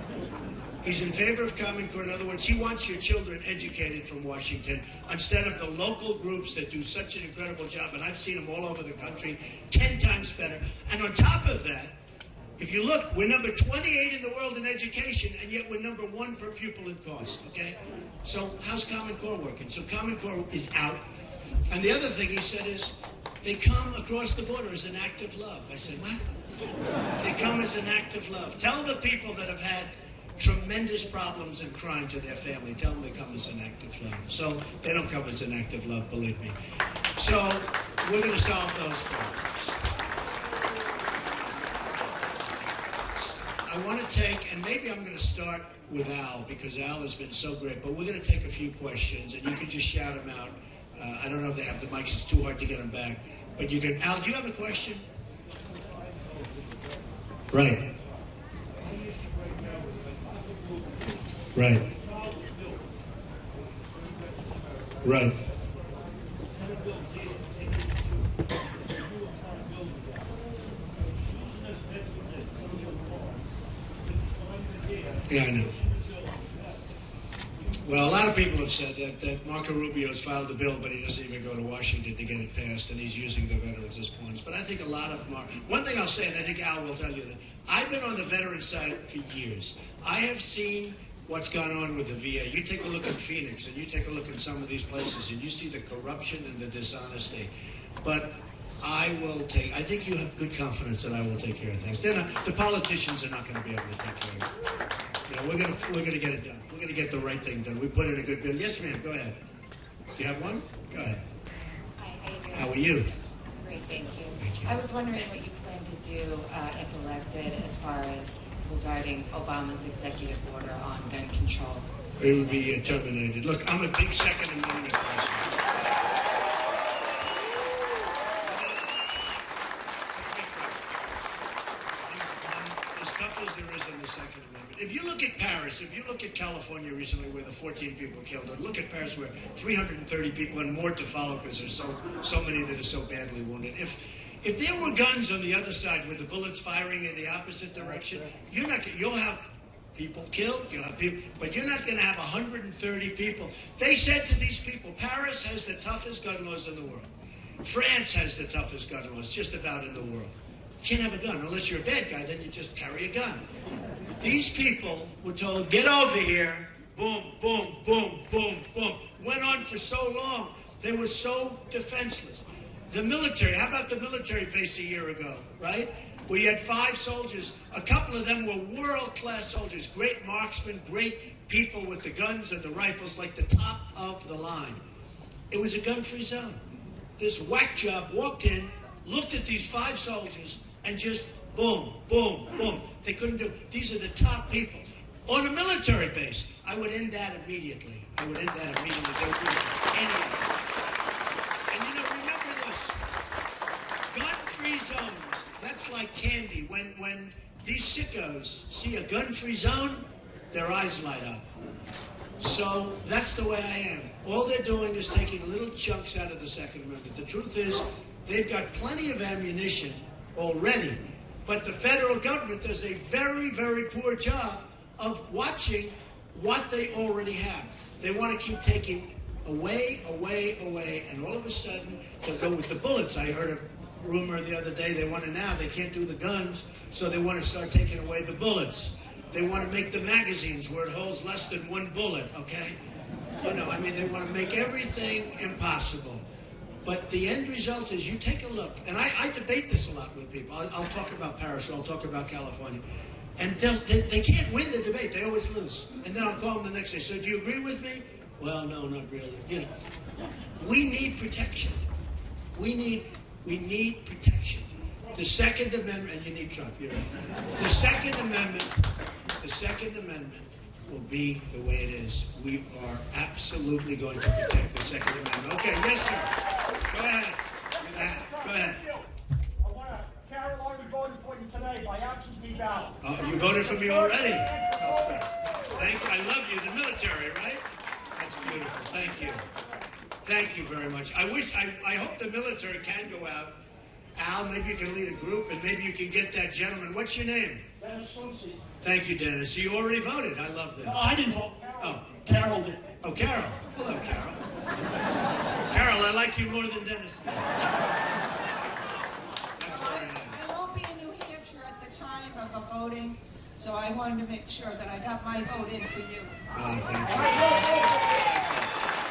He's in favor of Common Core. In other words, he wants your children educated from Washington instead of the local groups that do such an incredible job. And I've seen them all over the country, 10 times better. And on top of that, if you look, we're number 28 in the world in education, and yet we're number 1 per pupil in cost, okay? So how's Common Core working? So Common Core is out. And the other thing he said is, they come across the border as an act of love. I said, what? They come as an act of love. Tell the people that have had tremendous problems and crime to their family, tell them they come as an act of love. So they don't come as an act of love, believe me. So we're going to solve those problems. I want to take, and maybe I'm going to start with Al, because Al has been so great, but we're going to take a few questions, and you can just shout them out. I don't know if they have the mics. It's too hard to get them back. But you can. Al, do you have a question? Right. Right. Right. Yeah, I know. Well, a lot of people have said that Marco Rubio's filed a bill, but he doesn't even go to Washington to get it passed, and he's using the veterans as points. But I think a lot of one thing I'll say, and I think Al will tell you that, I've been on the veteran side for years. I have seen what's gone on with the VA. You take a look at Phoenix, and you take a look at some of these places, and you see the corruption and the dishonesty. But I think you have good confidence that I will take care of things. The politicians are not going to be able to take care of it. You know, we're going to get it done. We're going to get the right thing done. We put in a good bill. Yes, ma'am. Go ahead. Do you have one? Go ahead. Hi, how you doing? How are you? Great, thank you. I was wondering what you plan to do if elected as far as regarding Obama's executive order on gun control. It would be terminated. Look, I'm a big Second Amendment person. I'm as tough as there is on the Second Amendment. If you look at Paris, if you look at California recently where the 14 people killed, and look at Paris where 330 people and more to follow because there's so many that are so badly wounded. If there were guns on the other side with the bullets firing in the opposite direction, you'll have people killed, you'll have people, but you're not going to have 130 people. They said to these people, Paris has the toughest gun laws in the world. France has the toughest gun laws just about in the world. You can't have a gun unless you're a bad guy, then you just carry a gun. These people were told, get over here, boom, boom, boom, boom, boom. Went on for so long. They were so defenseless. The military, how about the military base a year ago, right? We had 5 soldiers. A couple of them were world-class soldiers, great marksmen, great people with the guns and the rifles, like the top of the line. It was a gun-free zone. This whack job walked in, looked at these 5 soldiers, and just boom, boom, boom. They couldn't do it. These are the top people. On a military base, I would end that immediately. They would do it anyway. And you know, remember this. Gun-free zones, that's like candy. When these sickos see a gun-free zone, their eyes light up. So that's the way I am. All they're doing is taking little chunks out of the Second Amendment. The truth is, they've got plenty of ammunition already, but the federal government does a very, very poor job of watching what they already have. They want to keep taking away, and all of a sudden they'll go with the bullets. I heard a rumor the other day they can't do the guns, so they want to start taking away the bullets. They want to make the magazines where it holds less than 1 bullet, okay? They want to make everything impossible. But the end result is, you take a look, and I debate this a lot with people. I'll talk about Paris, or I'll talk about California. And they can't win the debate. They always lose. And then I'll call them the next day. So do you agree with me? Well, no, not really. We need protection. We need protection. The Second Amendment, and you need Trump, you're right. The Second Amendment will be the way it is. We are absolutely going to protect the Second Amendment. Okay, yes, sir. Go ahead. Go ahead. I want to, Carol already voted for you today by absentee ballot. Oh, you voted for me already? Oh, thank you. I love you. The military, right? That's beautiful. Thank you. Thank you very much. I hope the military can go out. Al, maybe you can lead a group, and maybe you can get that gentleman. What's your name? Dennis Lucy. Thank you, Dennis. You already voted. I love that. No, I didn't vote. Oh, Carol did. Oh, Carol. Hello, Carol. Carol, I like you more than Dennis did. That's very nice. I won't be in New Hampshire at the time of a voting, so I wanted to make sure that I got my vote in for you. Oh, thank you.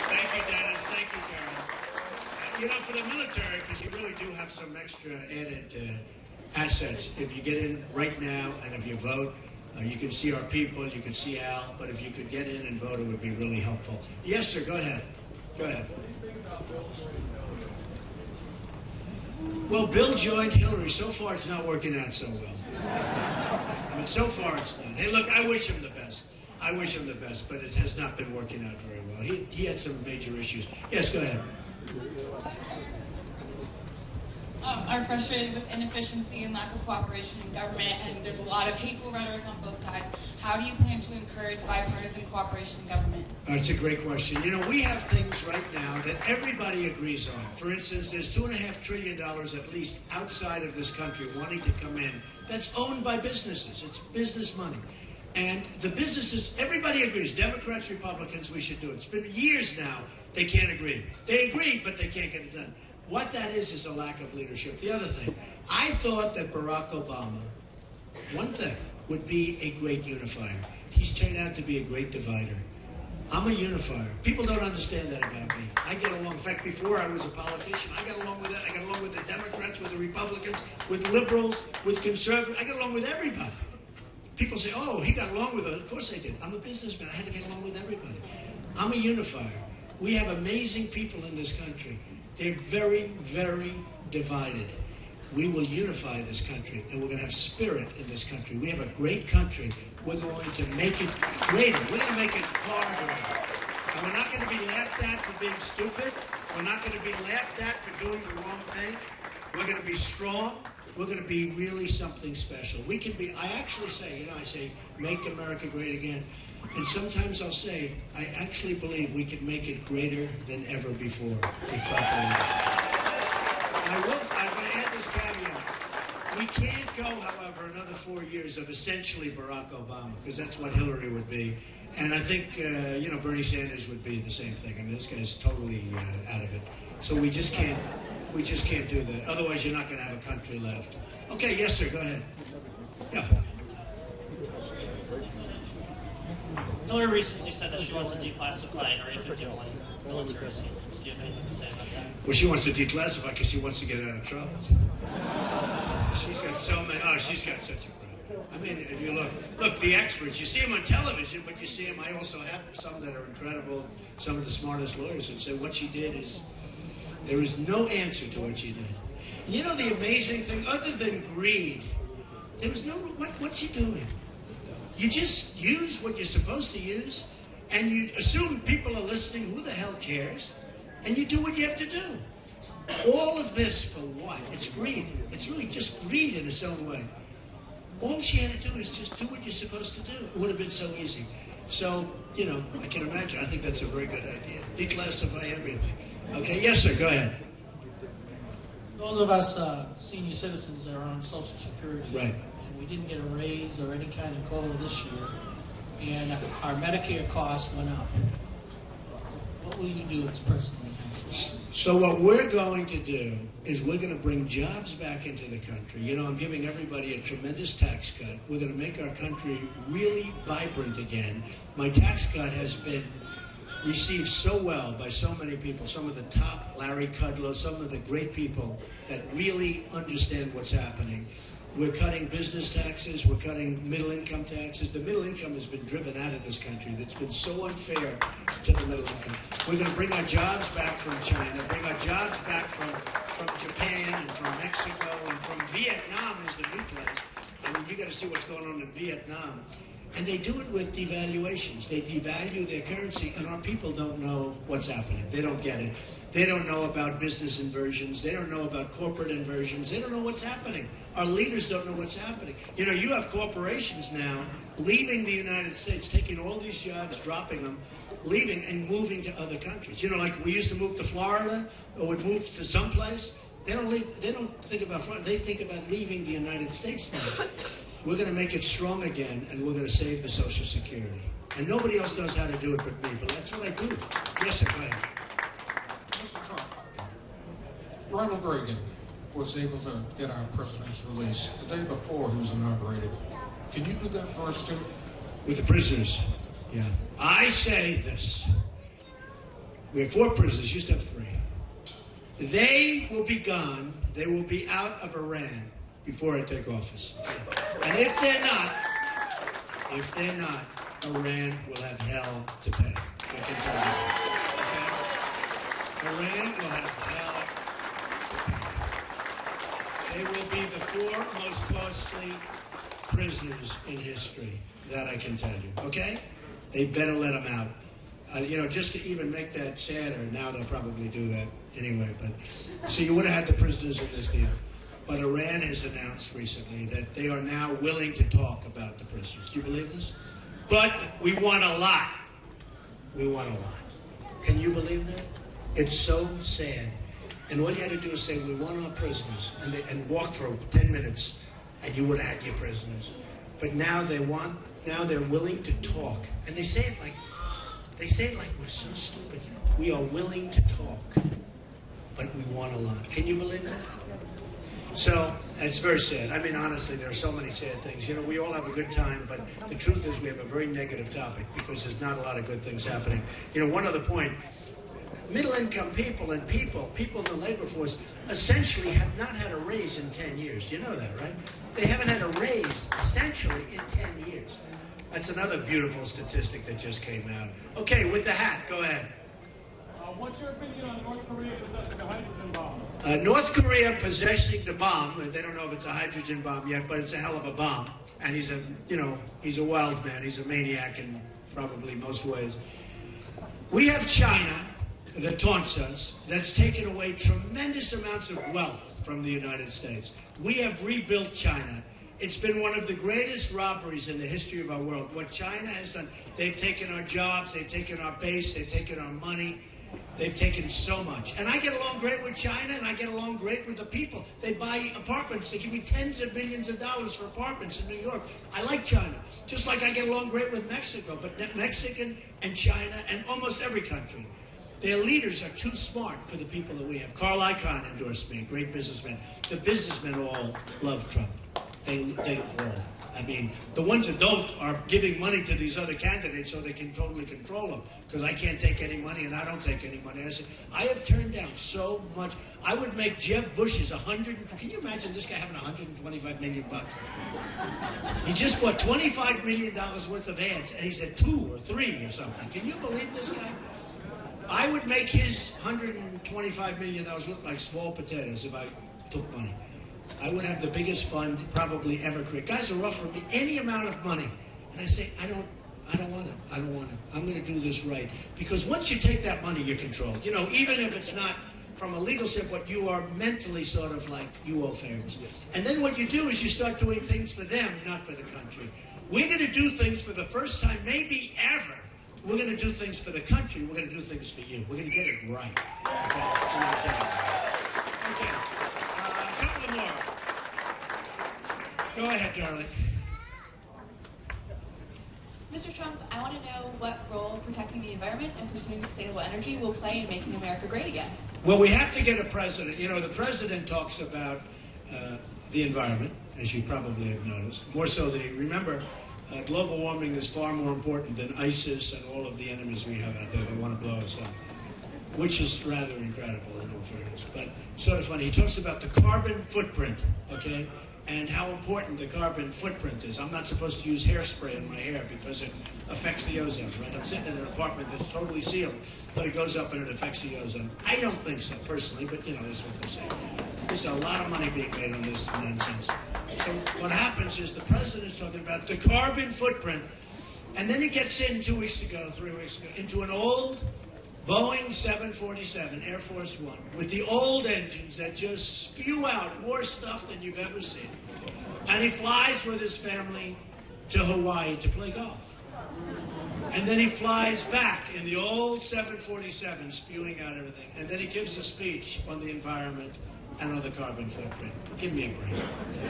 Thank you, Dennis. Thank you, Carol. For the military, because you really do have some extra added assets. If you get in right now and if you vote, you can see our people, you can see Al, but if you could get in and vote, it would be really helpful. Yes, sir, go ahead. Go ahead. Well, Bill joined Hillary. So far, it's not working out so well. But so far, it's not. Hey, look, I wish him the best. I wish him the best, but it has not been working out very well. He had some major issues. Yes, go ahead. Are frustrated with inefficiency and lack of cooperation in government, and there's a lot of hateful rhetoric on both sides. How do you plan to encourage bipartisan cooperation in government? That's a great question. We have things right now that everybody agrees on. For instance, there's $2.5 trillion at least outside of this country wanting to come in. That's owned by businesses. It's business money. And the businesses, everybody agrees, Democrats, Republicans, we should do it. It's been years now, they can't agree. They agree, but they can't get it done. What that is a lack of leadership. The other thing, I thought that Barack Obama, one thing, would be a great unifier. He's turned out to be a great divider. I'm a unifier. People don't understand that about me. I get along. In fact, before I was a politician, I got along with that. I got along with the Democrats, with the Republicans, with liberals, with conservatives. I got along with everybody. People say, oh, he got along with us. Of course I did. I'm a businessman. I had to get along with everybody. I'm a unifier. We have amazing people in this country. They're very, very divided. we will unify this country, and we're going to have spirit in this country. We have a great country. We're going to make it greater. We're going to make it far greater. And we're not going to be laughed at for being stupid. We're not going to be laughed at for doing the wrong thing. We're going to be strong. We're going to be really something special. We can be, I actually say, I say, make America great again. And sometimes I'll say, I actually believe we can make it greater than ever before. With proper leadership. I'm going to add this caveat. We can't go, however, another 4 years of essentially Barack Obama, because that's what Hillary would be. And I think, Bernie Sanders would be the same thing. I mean, this guy's totally out of it. So we just can't do that. Otherwise, you're not going to have a country left. Okay, yes, sir, go ahead. Yeah. Hillary recently said that she wants to declassify Area 51 military secrets. Do you have anything to say about that? Well, she wants to declassify because she wants to get out of trouble. She's got so many. Oh, she's got such a problem. I mean, if you look, the experts, you see them on television, but you see them. I also have some that are incredible, some of the smartest lawyers that say what she did is, there is no answer to what she did. You know the amazing thing, other than greed, there was no, what's she doing? You just use what you're supposed to use, and you assume people are listening, who the hell cares? And you do what you have to do. All of this for what? It's greed. It's really just greed in its own way. All she had to do is just do what you're supposed to do. It would have been so easy. So, I can imagine. I think that's a very good idea. Declassify everything. Okay, yes, sir, go ahead. Those of us senior citizens that are on Social Security, right, and we didn't get a raise or any kind of COLA this year, and our Medicare costs went up. What will you do as president? So what we're going to do is we're going to bring jobs back into the country. I'm giving everybody a tremendous tax cut. We're going to make our country really vibrant again. My tax cut has been received so well by so many people, some of the top, Larry Kudlow, some of the great people that really understand what's happening. We're cutting business taxes. We're cutting middle-income taxes. The middle income has been driven out of this country. That's been so unfair to the middle income. We're going to bring our jobs back from China, bring our jobs back from Japan and from Mexico and from Vietnam is the new place. I mean, you got to see what's going on in Vietnam. And they do it with devaluations. They devalue their currency, and our people don't know what's happening. They don't get it. They don't know about business inversions. They don't know about corporate inversions. They don't know what's happening. Our leaders don't know what's happening. You have corporations now leaving the United States, taking all these jobs, dropping them, leaving and moving to other countries. Like we used to move to Florida or would move to someplace. They don't think about Florida. They think about leaving the United States now. We're going to make it strong again, and we're going to save the Social Security. And nobody else knows how to do it but me, but that's what I do. Yes, sir, go ahead. Mr. Trump, Ronald Reagan was able to get our prisoners released the day before he was inaugurated. Can you do that for us, too? With the prisoners, yeah. I say this. We have 4 prisoners, used to have 3. They will be gone. They will be out of Iran before I take office. And if they're not, Iran will have hell to pay. I can tell you. Okay? Iran will have hell to pay. They will be the 4 most costly prisoners in history. That I can tell you. Okay? They better let them out. Just to even make that sadder, now they'll probably do that anyway. But so you would have had the prisoners in this deal. But Iran has announced recently that they are now willing to talk about the prisoners. Do you believe this? But we want a lot. We want a lot. Can you believe that? It's so sad. And all you had to do is say, we want our prisoners, and walk for 10 minutes, and you would have had your prisoners. But now they're willing to talk. And they say it like we're so stupid. We are willing to talk, but we want a lot. Can you believe that? So, it's very sad. I mean, honestly, there are so many sad things. We all have a good time, but the truth is we have a very negative topic because there's not a lot of good things happening. One other point, middle-income people and people in the labor force essentially have not had a raise in 10 years. You know that, right? They haven't had a raise essentially in 10 years. That's another beautiful statistic that just came out. Okay, with the hat, go ahead. What's your opinion on North Korea possessing a hydrogen bomb? North Korea possessing the bomb, they don't know if it's a hydrogen bomb yet, but it's a hell of a bomb. And he's a wild man. He's a maniac in probably most ways. We have China that taunts us, that's taken away tremendous amounts of wealth from the United States. We have rebuilt China. It's been one of the greatest robberies in the history of our world. What China has done, they've taken our jobs, they've taken our base, they've taken our money, they've taken so much. And I get along great with China, and I get along great with the people. They buy apartments, they give me tens of millions of dollars for apartments in New York. I like China, just like I get along great with Mexico, but Mexican and China and almost every country. Their leaders are too smart for the people that we have. Carl Icahn endorsed me, a great businessman. The businessmen all love Trump. They all. I mean, the ones that don't are giving money to these other candidates so they can totally control them. Because I can't take any money and I don't take any money. I said, I have turned down so much. I would make Jeb Bush's can you imagine this guy having $125 million bucks? He just bought $25 million worth of ads, and he's at 2 or 3 or something. Can you believe this guy? I would make his $125 million look like small potatoes if I took money. I would have the biggest fund probably ever created. Guys are offering me any amount of money. And I say, I don't want it. I don't want it. I'm going to do this right. Because once you take that money, you're controlled. You know, even if it's not from a legal standpoint, you are mentally sort of like, you owe favors. And then what you do is you start doing things for them, not for the country. We're going to do things for the first time, maybe ever. We're going to do things for the country. We're going to do things for you. We're going to get it right. Okay. A couple more. Go ahead, darling. Mr. Trump, I want to know what role protecting the environment and pursuing sustainable energy will play in making America great again. Well, we have to get a president. You know, the president talks about the environment, as you probably have noticed. More so than remember, global warming is far more important than ISIS and all of the enemies we have out there that want to blow us up, which is rather incredible in all fairness. But sort of funny. He talks about the carbon footprint, okay, and how important the carbon footprint is. I'm not supposed to use hairspray in my hair because it affects the ozone, right? I'm sitting in an apartment that's totally sealed, but it goes up and it affects the ozone. I don't think so, personally, but, you know, that's what they say. There's a lot of money being made on this nonsense. So what happens is the president's talking about the carbon footprint, and then he gets in 3 weeks ago, into an old Boeing 747 Air Force One with the old engines that just spew out more stuff than you've ever seen. And he flies with his family to Hawaii to play golf. And then he flies back in the old 747 spewing out everything. And then he gives a speech on the environment and on the carbon footprint. Give me a break.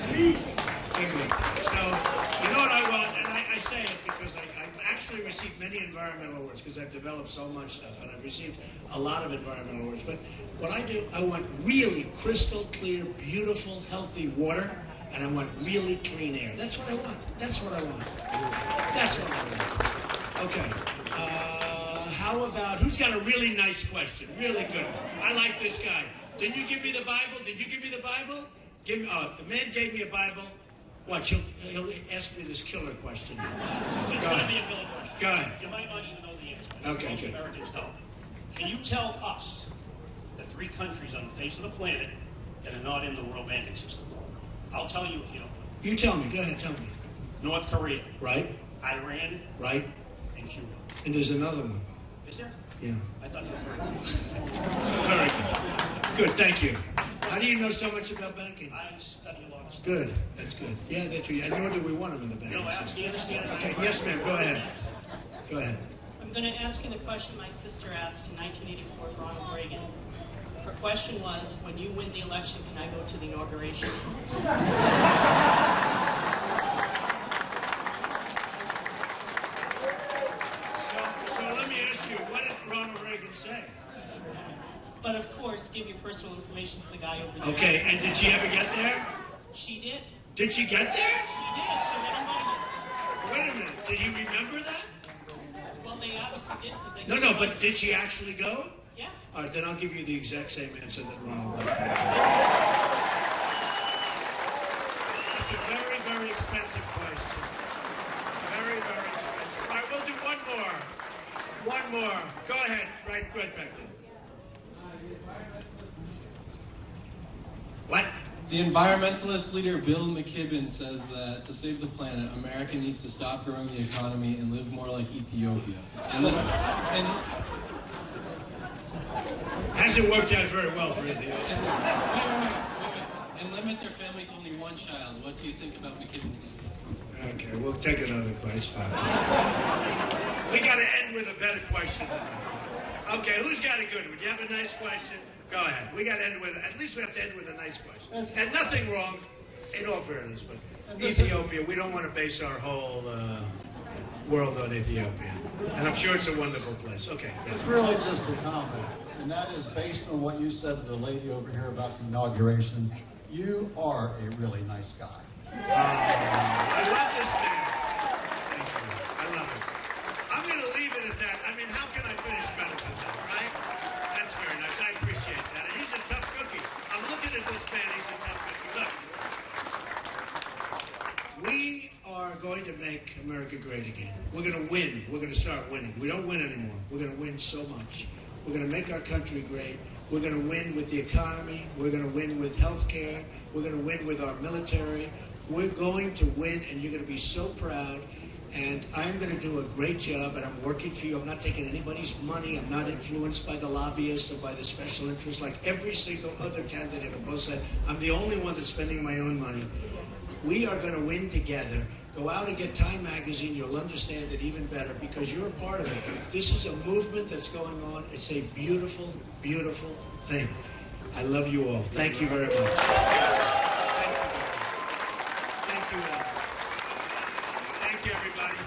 Okay? Give me a break. So, you know what I want? And I say it because I've actually received many environmental awards because I've developed so much stuff, and I've received a lot of environmental awards. But what I do, I want really crystal clear, beautiful, healthy water, and I want really clean air. That's what I want. That's what I want. That's what I want. Okay. How about, who's got a really nice question? Really good one. I like this guy. Did you give me the Bible? Did you give me the Bible? The man gave me a Bible. Watch, he'll ask me this killer question. It's going to be a killer question. Go ahead. You might not even know the answer. Okay, Most good. Americans don't. Can you tell us the 3 countries on the face of the planet that are not in the world banking system? I'll tell you if you don't know. You tell me. Go ahead, tell me. North Korea. Right? Iran. Right? And Cuba. And there's another one. Is there? Yeah. I thought you were Very good. Good, thank you. How do you know so much about banking? I study a lot of stuff. Good, that's good. Yeah, that's true. And nor do we want them in the banking system. Do you understand? Okay, yes, ma'am, go ahead. Go ahead. I'm going to ask you the question my sister asked in 1984 of Ronald Reagan. Her question was, when you win the election, can I go to the inauguration? So let me ask you, what did Ronald Reagan say? But of course, give your personal information to the guy over there. Okay, and did she ever get there? She did. Did she get there? She did. She went invited. Wait a minute, did he remember that? Well, they obviously did because they. No, but did she actually go? Yes. All right, then I'll give you the exact same answer that Ronald Reagan. It's a very, very expensive question. Very, very expensive. All right, we'll do one more. One more. Go ahead. Right back there. What? The environmentalist leader Bill McKibben says that to save the planet, America needs to stop growing the economy and live more like Ethiopia. And hasn't worked out very well for Ethiopia. And limit their family to only one child. What do you think about McKibben's wisdom? Okay, we'll take another question. We got to end with a better question than that. Okay, who's got a good one? You have a nice question? Go ahead. We got to end with, at least we have to end with a nice question. And nothing wrong, in all fairness, but Ethiopia, we don't want to base our whole world on Ethiopia. And I'm sure it's a wonderful place. Okay. It's really just a comment, and that is based on what you said to the lady over here about the inauguration. You are a really nice guy. I love this man. Thank you. I love it. I'm going to leave it at that. I mean, how can I finish better than that, right? That's very nice. I appreciate that. And he's a tough cookie. I'm looking at this man. He's a tough cookie. Look, we are going to make America great again. We're going to win. We're going to start winning. We don't win anymore. We're going to win so much. We're going to make our country great. We're going to win with the economy. We're going to win with health care. We're going to win with our military. We're going to win, and you're going to be so proud. And I'm going to do a great job, and I'm working for you. I'm not taking anybody's money. I'm not influenced by the lobbyists or by the special interests like every single other candidate on both sides. I'm the only one that's spending my own money. We are going to win together. Go out and get Time Magazine. You'll understand it even better because you're a part of it. This is a movement that's going on. It's a beautiful, beautiful thing. I love you all. Thank you very much. Thank you all. Thank you, everybody.